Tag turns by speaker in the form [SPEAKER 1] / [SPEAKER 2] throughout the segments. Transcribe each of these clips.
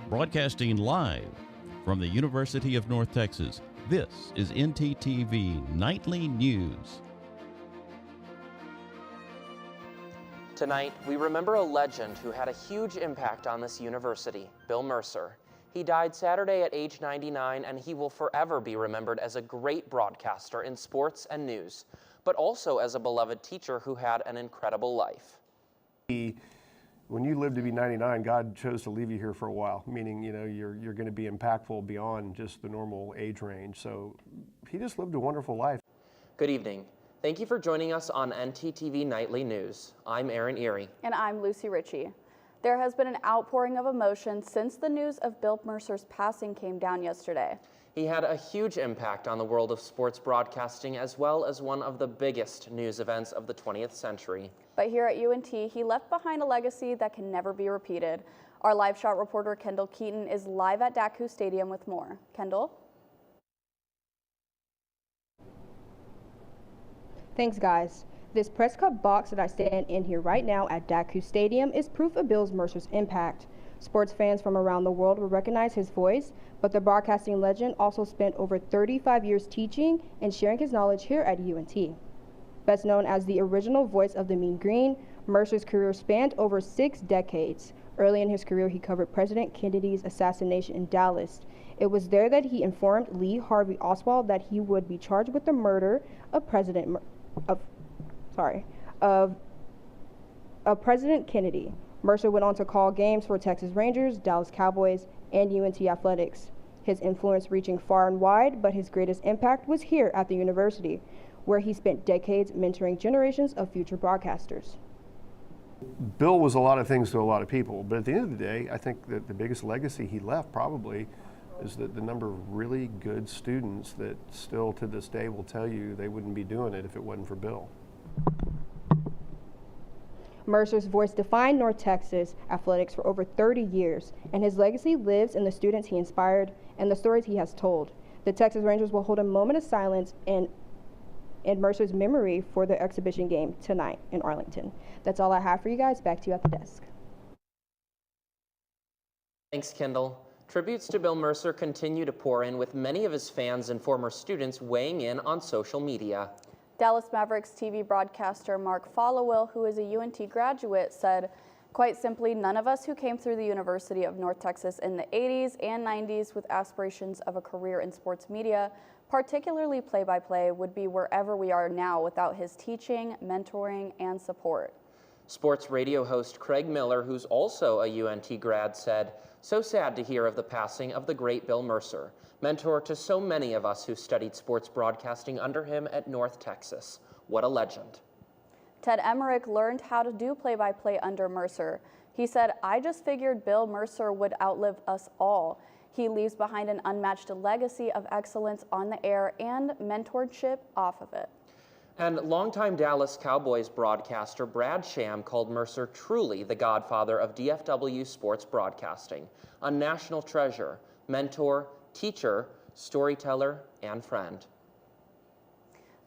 [SPEAKER 1] Broadcasting live from the University of North Texas, this is ntTV Nightly News.
[SPEAKER 2] Tonight, we remember a legend who had a huge impact on this university, Bill Mercer. He died Saturday at age 99, and he will forever be remembered as a great broadcaster in sports and news, but also as a beloved teacher who had an incredible life.
[SPEAKER 3] When you live to be 99, God chose to leave you here for a while, meaning, you're going to be impactful beyond just the normal age range. So he just lived a wonderful life.
[SPEAKER 2] Good evening. Thank you for joining us on ntTV Nightly News. I'm Aaron Erie.
[SPEAKER 4] And I'm Lucy Ritchie. There has been an outpouring of emotion since the news of Bill Mercer's passing came down yesterday.
[SPEAKER 2] He had a huge impact on the world of sports broadcasting, as well as one of the biggest news events of the 20th century.
[SPEAKER 4] But here at UNT, he left behind a legacy that can never be repeated. Our live shot reporter Kendall Keaton is live at Daku Stadium with more. Kendall?
[SPEAKER 5] Thanks, guys. This press cup box that I stand in here right now at Daku Stadium is proof of Bill Mercer's impact. Sports fans from around the world will recognize his voice, but the broadcasting legend also spent over 35 years teaching and sharing his knowledge here at UNT. Best known as the original voice of the Mean Green, Mercer's career spanned over 6 decades. Early in his career, he covered President Kennedy's assassination in Dallas. It was there that he informed Lee Harvey Oswald that he would be charged with the murder of President Kennedy. Mercer went on to call games for Texas Rangers, Dallas Cowboys, and UNT Athletics. His influence reaching far and wide, but his greatest impact was here at the university, where he spent decades mentoring generations of future broadcasters.
[SPEAKER 3] Bill was a lot of things to a lot of people, but at the end of the day, I think that the biggest legacy he left probably is that the number of really good students that still to this day will tell you they wouldn't be doing it if it wasn't for Bill.
[SPEAKER 5] Mercer's voice defined North Texas athletics for over 30 years, and his legacy lives in the students he inspired and the stories he has told. The Texas Rangers will hold a moment of silence in Mercer's memory for the exhibition game tonight in Arlington. That's all I have for you guys. Back to you at the desk.
[SPEAKER 2] Thanks, Kendall. Tributes to Bill Mercer continue to pour in, with many of his fans and former students weighing in on social media.
[SPEAKER 4] Dallas Mavericks TV broadcaster Mark Followill, who is a UNT graduate, said, quite simply, none of us who came through the University of North Texas in the 80s and 90s with aspirations of a career in sports media, particularly play-by-play, would be wherever we are now without his teaching, mentoring, and support.
[SPEAKER 2] Sports radio host Craig Miller, who's also a UNT grad, said, "So sad to hear of the passing of the great Bill Mercer, mentor to so many of us who studied sports broadcasting under him at North Texas. What a legend."
[SPEAKER 4] Ted Emmerich learned how to do play-by-play under Mercer. He said, "I just figured Bill Mercer would outlive us all. He leaves behind an unmatched legacy of excellence on the air and mentorship off of it."
[SPEAKER 2] And longtime Dallas Cowboys broadcaster Brad Sham called Mercer truly the godfather of DFW sports broadcasting, a national treasure, mentor, teacher, storyteller, and friend.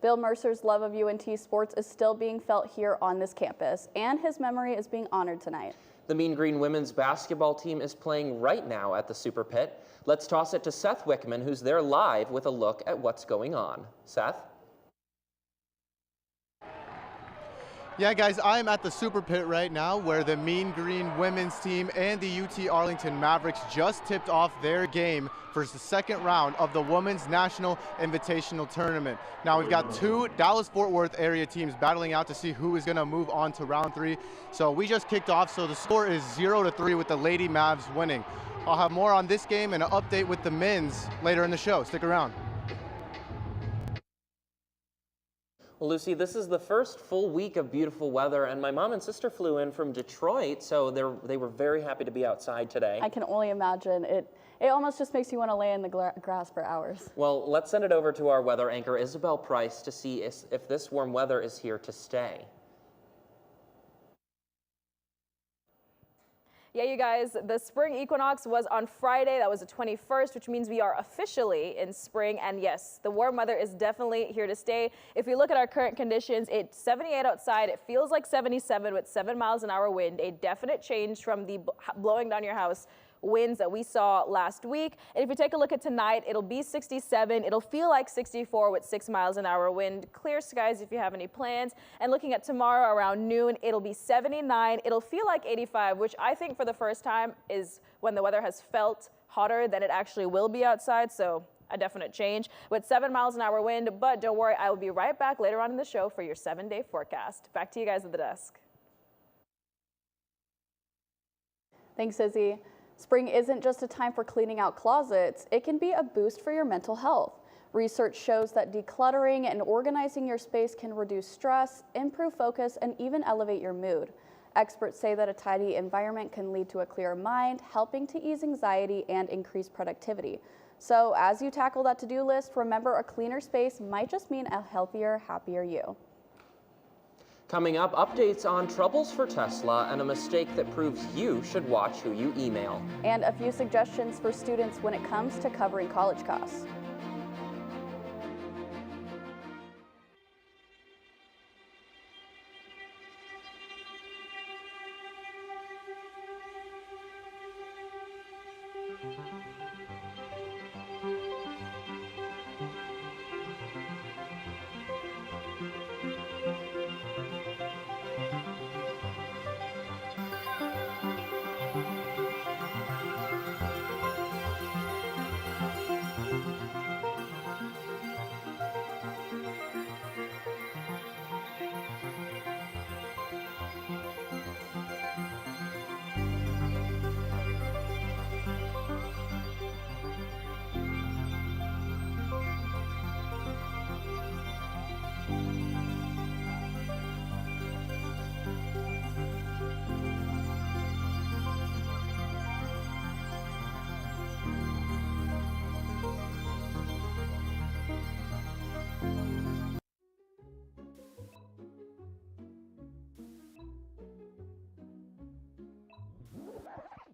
[SPEAKER 4] Bill Mercer's love of UNT sports is still being felt here on this campus, and his memory is being honored tonight.
[SPEAKER 2] The Mean Green women's basketball team is playing right now at the Super Pit. Let's toss it to Seth Wickman, who's there live with a look at what's going on. Seth?
[SPEAKER 6] Yeah, guys, I'm at the Super Pit right now, where the Mean Green women's team and the UT Arlington Mavericks just tipped off their game for the second round of the Women's National Invitational Tournament. Now we've got 2 Dallas-Fort Worth area teams battling out to see who is going to move on to round 3. So we just kicked off, so the score is 0-3 with the Lady Mavs winning. I'll have more on this game and an update with the men's later in the show. Stick around.
[SPEAKER 2] Well, Lucy, this is the first full week of beautiful weather, and my mom and sister flew in from Detroit, so they were very happy to be outside today.
[SPEAKER 4] I can only imagine. It almost just makes you want to lay in the grass for hours.
[SPEAKER 2] Well, let's send it over to our weather anchor, Isabel Price, to see if this warm weather is here to stay.
[SPEAKER 7] Yeah, you guys, the spring equinox was on Friday. That was the 21st, which means we are officially in spring. And yes, the warm weather is definitely here to stay. If you look at our current conditions, it's 78 outside. It feels like 77 with 7 miles an hour wind. A definite change from the blowing down your house winds that we saw last week. And if you take a look at tonight, it'll be 67. It'll feel like 64 with 6 miles an hour wind. Clear skies if you have any plans. And looking at tomorrow around noon, it'll be 79. It'll feel like 85, which I think for the first time is when the weather has felt hotter than it actually will be outside. So a definite change with 7 miles an hour wind. But don't worry, I will be right back later on in the show for your 7-day forecast. Back to you guys at the desk.
[SPEAKER 4] Thanks, Izzy. Spring isn't just a time for cleaning out closets. It can be a boost for your mental health. Research shows that decluttering and organizing your space can reduce stress, improve focus, and even elevate your mood. Experts say that a tidy environment can lead to a clearer mind, helping to ease anxiety and increase productivity. So as you tackle that to-do list, remember a cleaner space might just mean a healthier, happier you.
[SPEAKER 2] Coming up, updates on troubles for Tesla and a mistake that proves you should watch who you email.
[SPEAKER 4] And a few suggestions for students when it comes to covering college costs.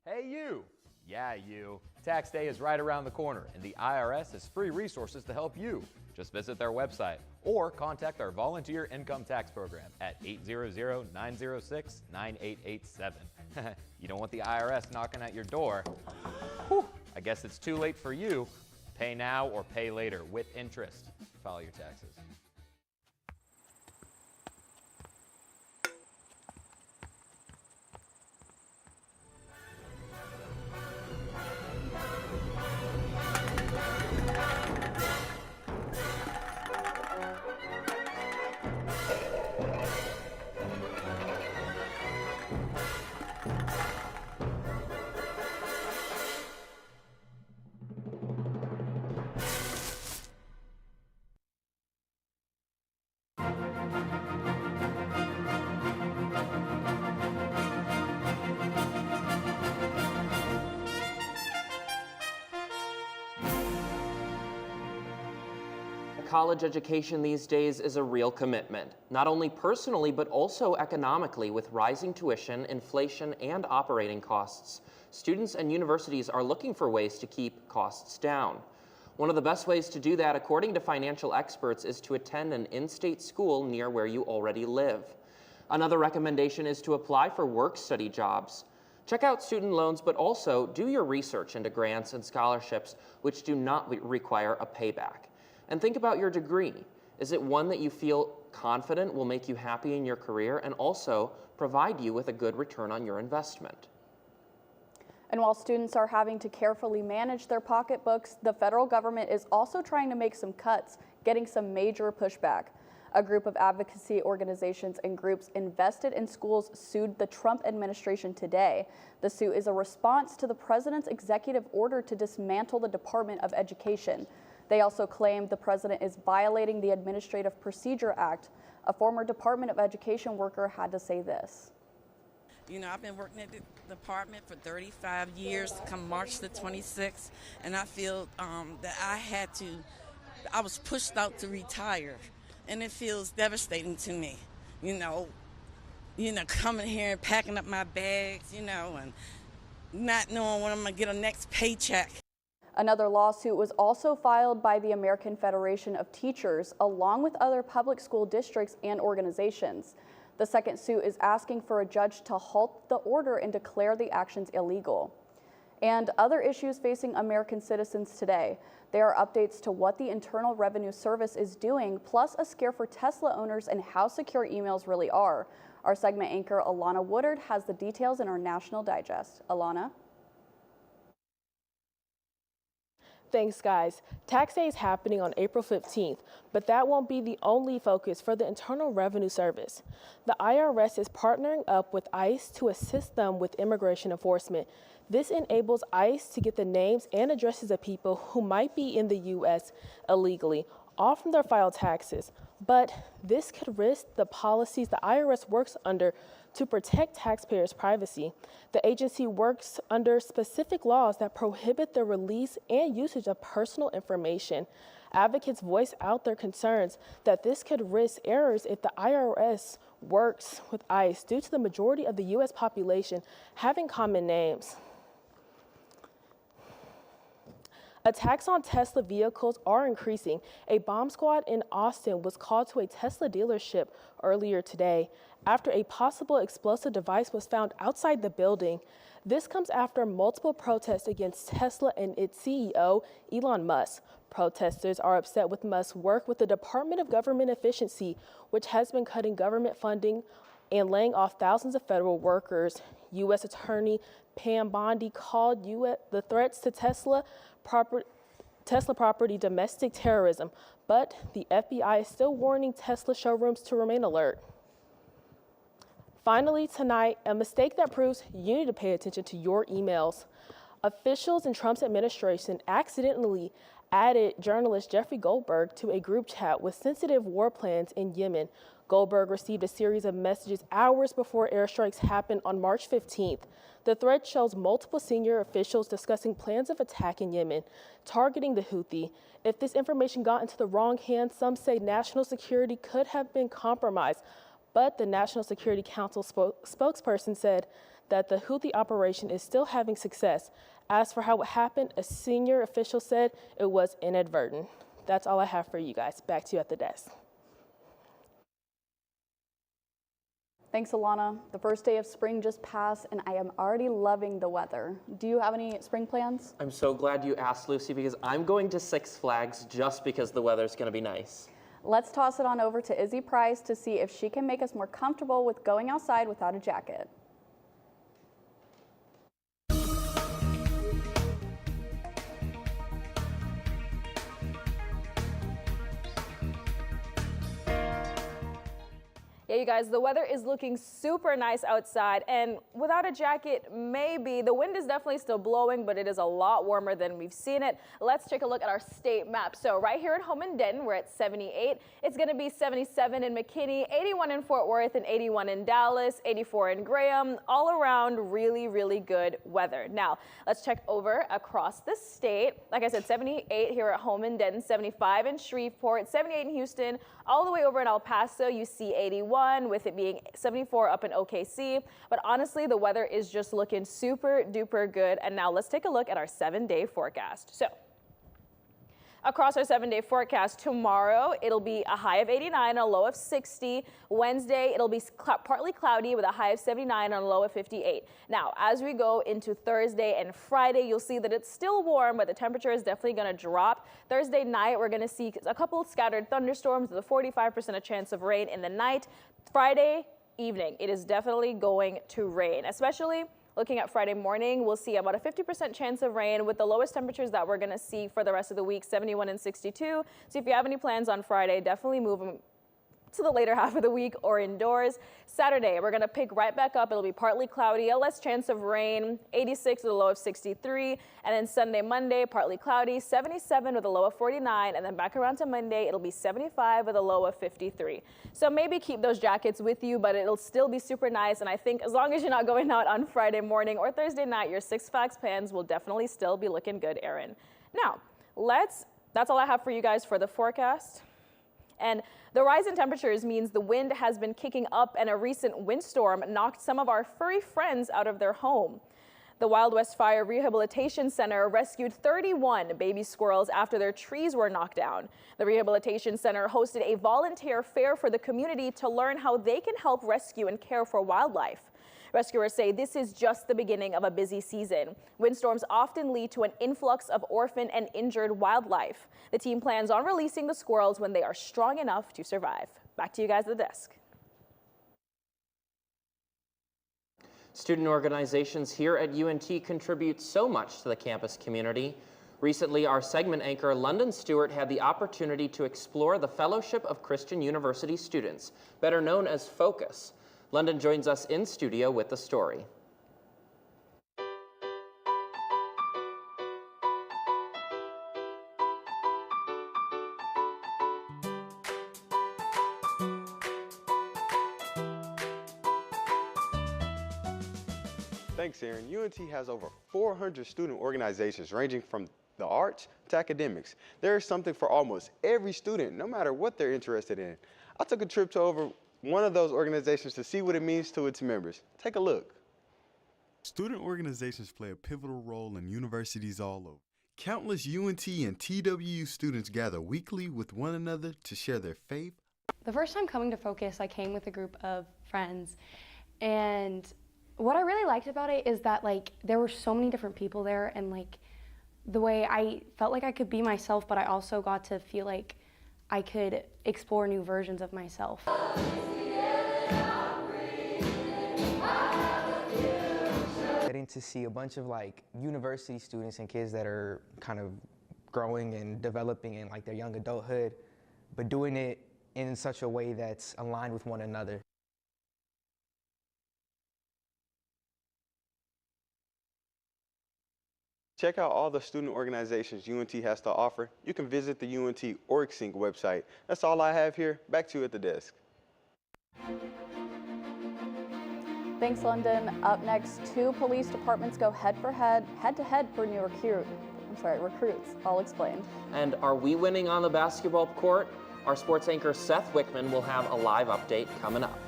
[SPEAKER 8] Hey you! Yeah, you. Tax day is right around the corner, and the IRS has free resources to help you. Just visit their website or contact our volunteer income tax program at 800-906-9887. You don't want the IRS knocking at your door. Whew, I guess it's too late for you. Pay now or pay later with interest. File your taxes.
[SPEAKER 2] College education these days is a real commitment, not only personally but also economically. With rising tuition, inflation, and operating costs, students and universities are looking for ways to keep costs down. One of the best ways to do that, according to financial experts, is to attend an in-state school near where you already live. Another recommendation is to apply for work-study jobs. Check out student loans, but also do your research into grants and scholarships which do not require a payback. And think about your degree. Is it one that you feel confident will make you happy in your career and also provide you with a good return on your investment?
[SPEAKER 4] And while students are having to carefully manage their pocketbooks, the federal government is also trying to make some cuts, getting some major pushback. A group of advocacy organizations and groups invested in schools sued the Trump administration today. The suit is a response to the president's executive order to dismantle the Department of Education. They also claimed the president is violating the Administrative Procedure Act. A former Department of Education worker had to say this.
[SPEAKER 9] You know, I've been working at the department for 35 years, come March the 26th, and I feel that I was pushed out to retire, and it feels devastating to me, you know, coming here and packing up my bags, and not knowing when I'm gonna get a next paycheck.
[SPEAKER 4] Another lawsuit was also filed by the American Federation of Teachers, along with other public school districts and organizations. The second suit is asking for a judge to halt the order and declare the actions illegal. and other issues facing American citizens today. There are updates to what the Internal Revenue Service is doing, plus a scare for Tesla owners and how secure emails really are. Our segment anchor Alana Woodard has the details in our National Digest. Alana?
[SPEAKER 10] Thanks, guys. Tax day is happening on April 15th, but that won't be the only focus for the Internal Revenue Service. The IRS is partnering up with ICE to assist them with immigration enforcement. This enables ICE to get the names and addresses of people who might be in the U.S. illegally off from their filed taxes. But this could risk the policies the IRS works under to protect taxpayers' privacy. The agency works under specific laws that prohibit the release and usage of personal information. Advocates voice out their concerns that this could risk errors if the IRS works with ICE due to the majority of the U.S. population having common names. Attacks on Tesla vehicles are increasing. A bomb squad in Austin was called to a Tesla dealership earlier today after a possible explosive device was found outside the building. This comes after multiple protests against Tesla and its CEO, Elon Musk. Protesters are upset with Musk's work with the Department of Government Efficiency, which has been cutting government funding and laying off thousands of federal workers. U.S. Attorney Pam Bondi called the threats to Tesla property domestic terrorism, but the FBI is still warning Tesla showrooms to remain alert. Finally, tonight, a mistake that proves you need to pay attention to your emails. Officials in Trump's administration accidentally added journalist Jeffrey Goldberg to a group chat with sensitive war plans in Yemen. Goldberg received a series of messages hours before airstrikes happened on March 15th. The thread shows multiple senior officials discussing plans of attack in Yemen, targeting the Houthi. If this information got into the wrong hands, some say national security could have been compromised, but the National Security Council spokesperson said that the Houthi operation is still having success. As for how it happened, a senior official said it was inadvertent. That's all I have for you guys. Back to you at the desk.
[SPEAKER 4] Thanks, Alana. The first day of spring just passed, and I am already loving the weather. Do you have any spring plans?
[SPEAKER 2] I'm so glad you asked, Lucy, because I'm going to Six Flags just because the weather's going to be nice.
[SPEAKER 4] Let's toss it on over to Izzy Price to see if she can make us more comfortable with going outside without a jacket.
[SPEAKER 7] Yeah, you guys, the weather is looking super nice outside, and without a jacket, maybe. The wind is definitely still blowing, but it is a lot warmer than we've seen it. Let's take a look at our state map. So right here at home in Denton, we're at 78. It's going to be 77 in McKinney, 81 in Fort Worth, and 81 in Dallas, 84 in Graham. All around really, really good weather. Now, let's check over across the state. Like I said, 78 here at home in Denton, 75 in Shreveport, 78 in Houston. All the way over in El Paso, you see 81, with it being 74 up in OKC. But honestly, the weather is just looking super duper good. And now let's take a look at our 7-day forecast. So across our 7-day forecast, tomorrow it'll be a high of 89 and a low of 60. Wednesday, it'll be partly cloudy with a high of 79 and a low of 58. Now, as we go into Thursday and Friday, you'll see that it's still warm, but the temperature is definitely going to drop. Thursday night, we're going to see a couple of scattered thunderstorms with a 45% chance of rain in the night. Friday evening, it is definitely going to rain, especially looking at Friday morning, we'll see about a 50% chance of rain with the lowest temperatures that we're going to see for the rest of the week, 71 and 62. So if you have any plans on Friday, definitely move them to the later half of the week or indoors. Saturday, we're going to pick right back up. It'll be partly cloudy, a less chance of rain, 86 with a low of 63. And then Sunday, Monday, partly cloudy, 77 with a low of 49. And then back around to Monday, it'll be 75 with a low of 53. So maybe keep those jackets with you, but it'll still be super nice. And I think as long as you're not going out on Friday morning or Thursday night, your Six Flags plans will definitely still be looking good, Erin. Now, that's all I have for you guys for the forecast. And the rise in temperatures means the wind has been kicking up, and a recent windstorm knocked some of our furry friends out of their home. The Wild West Fire Rehabilitation Center rescued 31 baby squirrels after their trees were knocked down. The Rehabilitation Center hosted a volunteer fair for the community to learn how they can help rescue and care for wildlife. Rescuers say this is just the beginning of a busy season. Windstorms often lead to an influx of orphaned and injured wildlife. The team plans on releasing the squirrels when they are strong enough to survive. Back to you guys at the desk.
[SPEAKER 2] Student organizations here at UNT contribute so much to the campus community. Recently, our segment anchor, London Stewart, had the opportunity to explore the Fellowship of Christian University Students, better known as FOCUS. London joins us in studio with the story.
[SPEAKER 11] Thanks, Aaron. UNT has over 400 student organizations ranging from the arts to academics. There is something for almost every student, no matter what they're interested in. I took a trip to over one of those organizations to see what it means to its members. Take a look.
[SPEAKER 12] Student organizations play a pivotal role in universities all over. Countless UNT and TWU students gather weekly with one another to share their faith.
[SPEAKER 13] The first time coming to Focus, I came with a group of friends, and what I really liked about it is that there were so many different people there, and the way I felt like I could be myself, but I also got to feel like I could explore new versions of myself.
[SPEAKER 14] Getting to see a bunch of university students and kids that are kind of growing and developing in their young adulthood, but doing it in such a way that's aligned with one another.
[SPEAKER 11] Check out all the student organizations UNT has to offer. You can visit the UNT OrgSync website. That's all I have here. Back to you at the desk.
[SPEAKER 4] Thanks, London. Up next, 2 police departments go head-to-head for new recruits. I'll explain.
[SPEAKER 2] And are we winning on the basketball court? Our sports anchor Seth Wickman will have a live update coming up.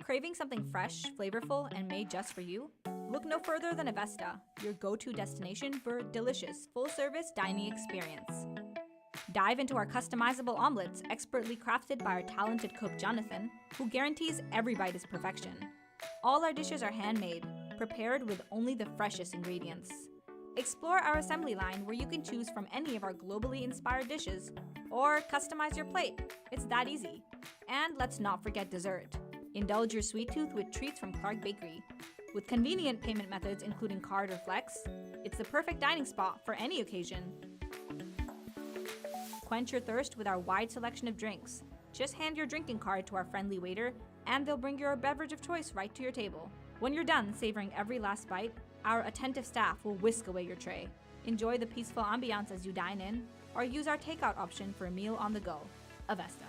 [SPEAKER 15] Craving something fresh, flavorful, and made just for you? Look no further than Avesta, your go-to destination for a delicious, full-service dining experience. Dive into our customizable omelets, expertly crafted by our talented cook Jonathan, who guarantees every bite is perfection. All our dishes are handmade, prepared with only the freshest ingredients. Explore our assembly line where you can choose from any of our globally inspired dishes, or customize your plate. It's that easy. And let's not forget dessert. Indulge your sweet tooth with treats from Clark Bakery. With convenient payment methods including card or flex, it's the perfect dining spot for any occasion. Quench your thirst with our wide selection of drinks. Just hand your drinking card to our friendly waiter, and they'll bring your beverage of choice right to your table. When you're done savoring every last bite, our attentive staff will whisk away your tray. Enjoy the peaceful ambiance as you dine in, or use our takeout option for a meal on the go. Avesta.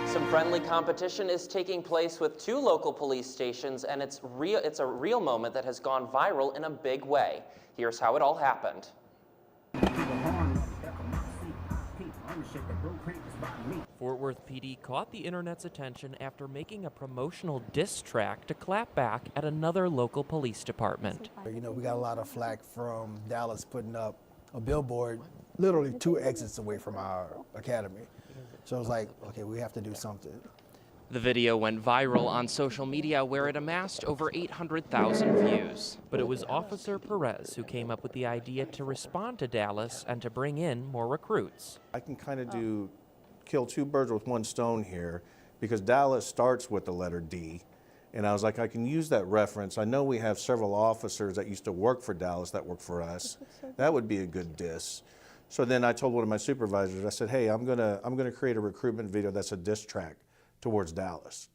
[SPEAKER 2] Some friendly competition is taking place with 2 local police stations, and it's a real moment that has gone viral in a big way. Here's how it all happened.
[SPEAKER 16] Fort Worth PD caught the internet's attention after making a promotional diss track to clap back at another local police department.
[SPEAKER 17] You know, we got a lot of flack from Dallas putting up a billboard literally 2 exits away from our academy. So it was like, okay, we have to do something.
[SPEAKER 2] The video went viral on social media where it amassed over 800,000 views.
[SPEAKER 16] But it was Officer Perez who came up with the idea to respond to Dallas and to bring in more recruits.
[SPEAKER 18] I can kind of kill 2 birds with 1 stone here because Dallas starts with the letter D. And I was like, I can use that reference. I know we have several officers that used to work for Dallas that work for us. That would be a good diss. So then I told one of my supervisors, I said, hey, I'm gonna create a recruitment video that's a diss track towards Dallas.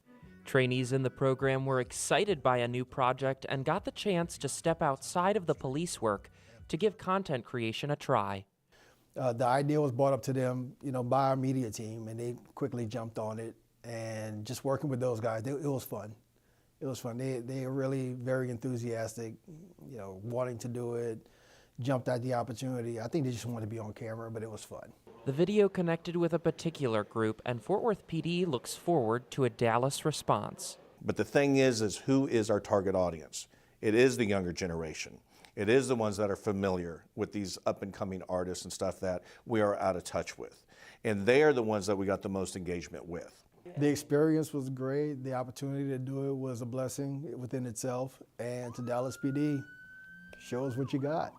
[SPEAKER 16] Trainees in the program were excited by a new project and got the chance to step outside of the police work to give content creation a try.
[SPEAKER 17] The idea was brought up to them, you know, by our media team, and they quickly jumped on it. And just working with those guys, it was fun. It was fun. They are really very enthusiastic, you know, wanting to do it, jumped at the opportunity. I think they just wanted to be on camera, but it was fun.
[SPEAKER 16] The video connected with a particular group, and Fort Worth PD looks forward to a Dallas response.
[SPEAKER 18] But the thing is who is our target audience? It is the younger generation. It is the ones that are familiar with these up-and-coming artists and stuff that we are out of touch with. And they are the ones that we got the most engagement with.
[SPEAKER 17] The experience was great. The opportunity to do it was a blessing within itself. And to Dallas PD, show us what you got.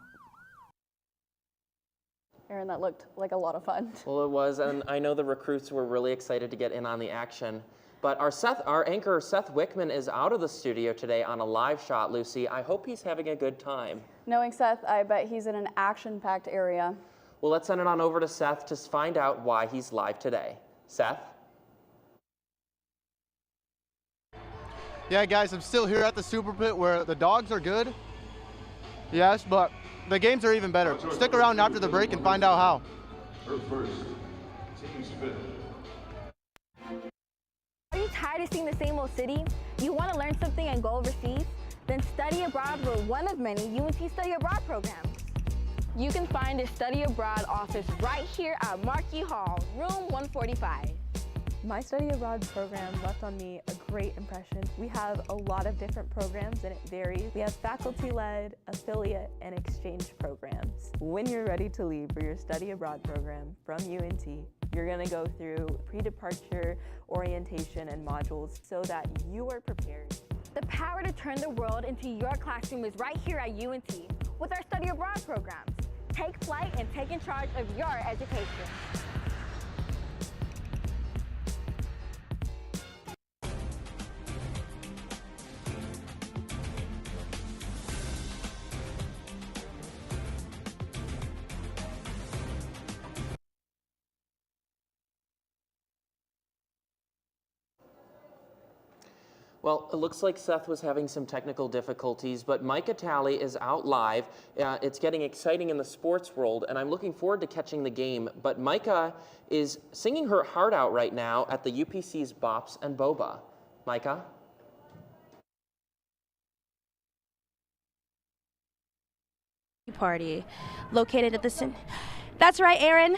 [SPEAKER 4] Aaron, that looked like a lot of fun.
[SPEAKER 2] Well, it was, and I know the recruits were really excited to get in on the action. But our anchor, Seth Wickman, is out of the studio today on a live shot, Lucy. I hope he's having a good time.
[SPEAKER 4] Knowing Seth, I bet he's in an action-packed area.
[SPEAKER 2] Well, let's send it on over to Seth to find out why he's live today. Seth?
[SPEAKER 6] Yeah, guys, I'm still here at the Super Pit where the dogs are good. Yes, but the games are even better. Stick around after the break and find out how.
[SPEAKER 19] Are you tired of seeing the same old city? You want to learn something and go overseas? Then study abroad with one of many UNT Study Abroad programs. You can find a Study Abroad office right here at Markey Hall, room 145.
[SPEAKER 20] My study abroad program left on me a great impression. We have a lot of different programs and it varies. We have faculty-led, affiliate, and exchange programs. When you're ready to leave for your study abroad program from UNT, you're gonna go through pre-departure orientation and modules so that you are prepared.
[SPEAKER 19] The power to turn the world into your classroom is right here at UNT with our study abroad programs. Take flight and take in charge of your education.
[SPEAKER 2] Well, it looks like Seth was having some technical difficulties, but Micah Talley is out live. It's getting exciting in the sports world, and I'm looking forward to catching the game. But Micah is singing her heart out right now at the UPC's Bops and Boba. Micah?
[SPEAKER 21] Party located at the That's right, Aaron.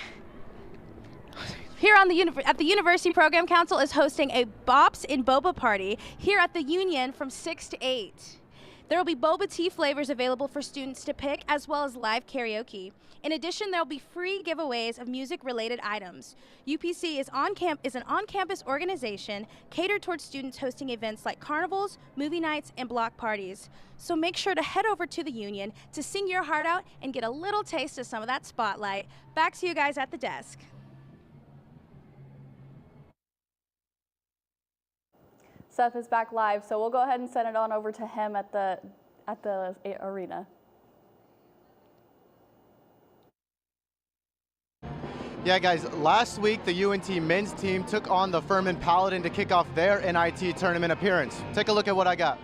[SPEAKER 21] Here at the University Program Council is hosting a Bops in Boba party here at the Union from 6 to 8. There will be boba tea flavors available for students to pick, as well as live karaoke. In addition, there will be free giveaways of music-related items. UPC is an on-campus organization catered towards students hosting events like carnivals, movie nights, and block parties. So make sure to head over to the Union to sing your heart out and get a little taste of some of that spotlight. Back to you guys at the desk.
[SPEAKER 4] Seth is back live, so we'll go ahead and send it on over to him at the arena.
[SPEAKER 6] Yeah, guys, last week the UNT men's team took on the Furman Paladin to kick off their NIT tournament appearance. Take a look at what I got.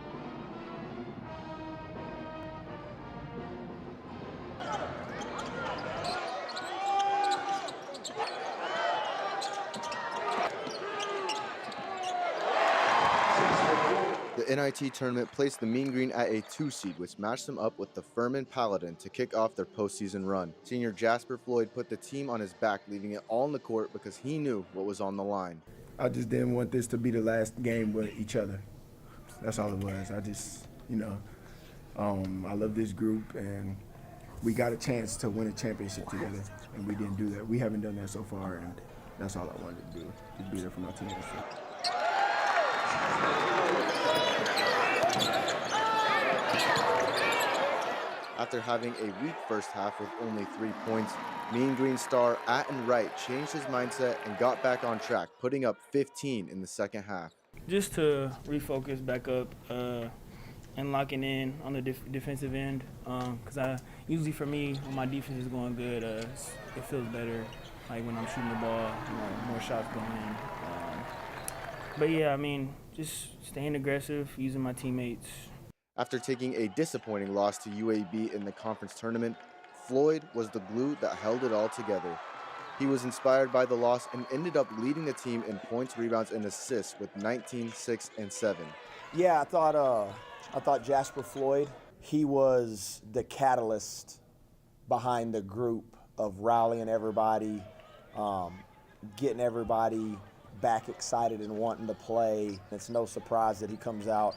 [SPEAKER 11] The NIT tournament placed the Mean Green at a 2 seed, which matched them up with the Furman Paladin to kick off their postseason run. Senior Jasper Floyd put the team on his back, leaving it all on the court because he knew what was on the line.
[SPEAKER 22] I just didn't want this to be the last game with each other. That's all it was. I just, I love this group, and we got a chance to win a championship together, and we didn't do that. We haven't done that so far, and that's all I wanted to do, just be there for my teammates.
[SPEAKER 11] After having a weak first half with only 3 points, Mean Green star Atten Wright changed his mindset and got back on track, putting up 15 in the second half.
[SPEAKER 23] Just to refocus back up and locking in on the defensive end, because usually for me, when my defense is going good, it feels better, like when I'm shooting the ball, more shots going in. But yeah, just staying aggressive, using my teammates.
[SPEAKER 11] After taking a disappointing loss to UAB in the conference tournament, Floyd was the glue that held it all together. He was inspired by the loss and ended up leading the team in points, rebounds, and assists with 19, 6, and 7.
[SPEAKER 24] Yeah, I thought Jasper Floyd, he was the catalyst behind the group of rallying everybody getting everybody back excited and wanting to play. It's no surprise that he comes out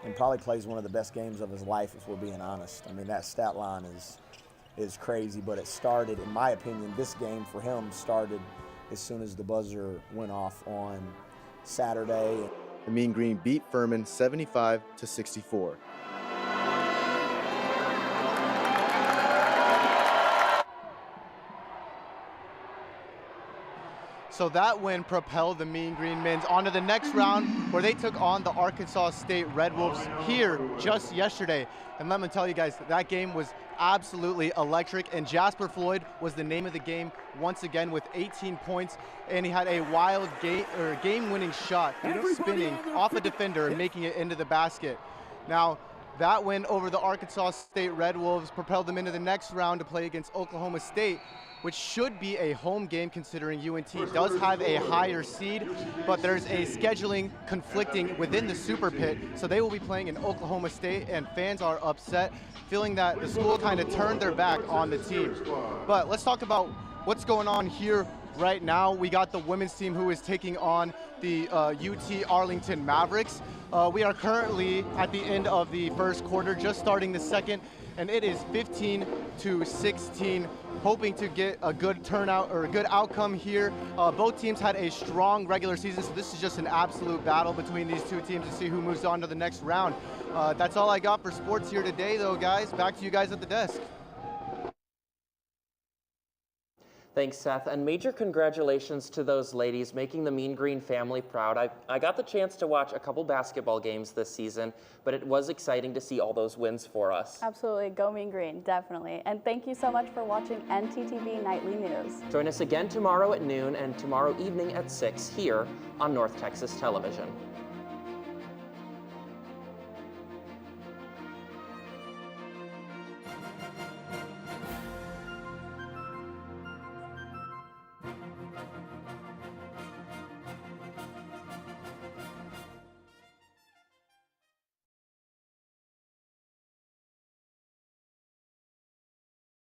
[SPEAKER 24] and probably plays one of the best games of his life, if we're being honest. I mean, that stat line is crazy, but it started, in my opinion, this game for him started as soon as the buzzer went off on Saturday.
[SPEAKER 6] The Mean Green beat Furman 75-64. So that win propelled the Mean Green Men's onto the next round, where they took on the Arkansas State Red Wolves here just yesterday. And let me tell you guys, that game was absolutely electric, and Jasper Floyd was the name of the game once again with 18 points, and he had a wild game-winning shot spinning off a defender and making it into the basket. Now, that win over the Arkansas State Red Wolves propelled them into the next round to play against Oklahoma State, which should be a home game considering UNT does have a higher seed, but there's a scheduling conflicting within the Super Pit, so they will be playing in Oklahoma State, and fans are upset, feeling that the school kind of turned their back on the team. But let's talk about what's going on here right now. We got the women's team who is taking on the UT Arlington Mavericks. We are currently at the end of the first quarter, just starting the second, and it is 15-16, hoping to get a good turnout or a good outcome here. Both teams had a strong regular season, so this is just an absolute battle between these two teams to see who moves on to the next round. That's all I got for sports here today, though, guys. Back to you guys at the desk.
[SPEAKER 2] Thanks, Seth, and major congratulations to those ladies making the Mean Green family proud. I got the chance to watch a couple basketball games this season, but it was exciting to see all those wins for us.
[SPEAKER 4] Absolutely. Go Mean Green, definitely. And thank you so much for watching ntTV Nightly News.
[SPEAKER 2] Join us again tomorrow at noon and tomorrow evening at 6 here on North Texas Television.